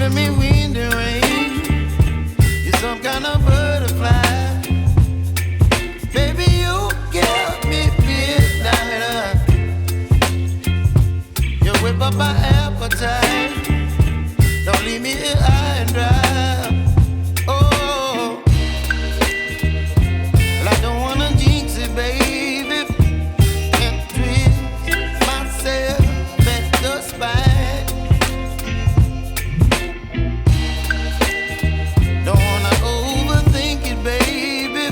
giving me wind and rain. You're some kind of butterfly. Baby, you give me midnight. You whip up my appetite. Don't leave me here high and dry. Oh, well, I don't wanna jinx it, baby, and twist myself at the spine. Don't wanna overthink it, baby.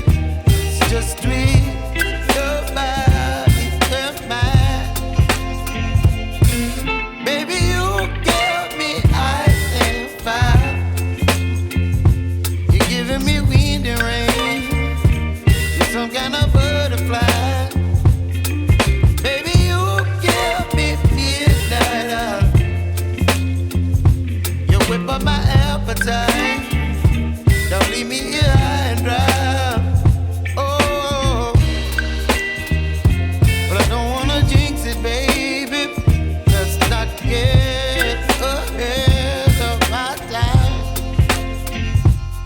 It's just twist your body and mine. Baby, you give me ice and fire. You're giving me wind and rain. You're some kind of butterfly. Baby, you give me midnight. You whip up my appetite. Don't leave me here high and dry. Oh, but I don't wanna jinx it, baby. Let's not get ahead of my time.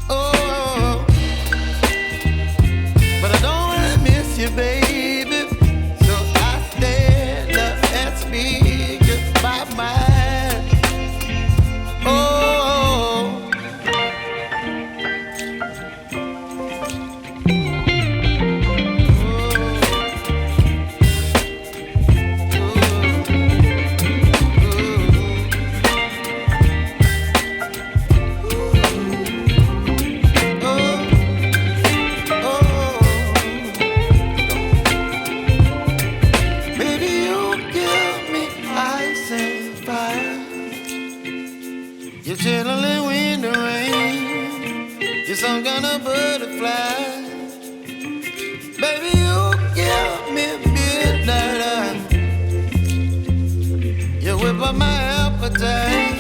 Oh, but I don't wanna miss you, baby. So I stand up and speak my mind. Oh. Baby, you give me ice and fire. You're chilling wind and rain. You're some kind of butterfly. Baby, you give me midnight. You whip up my appetite.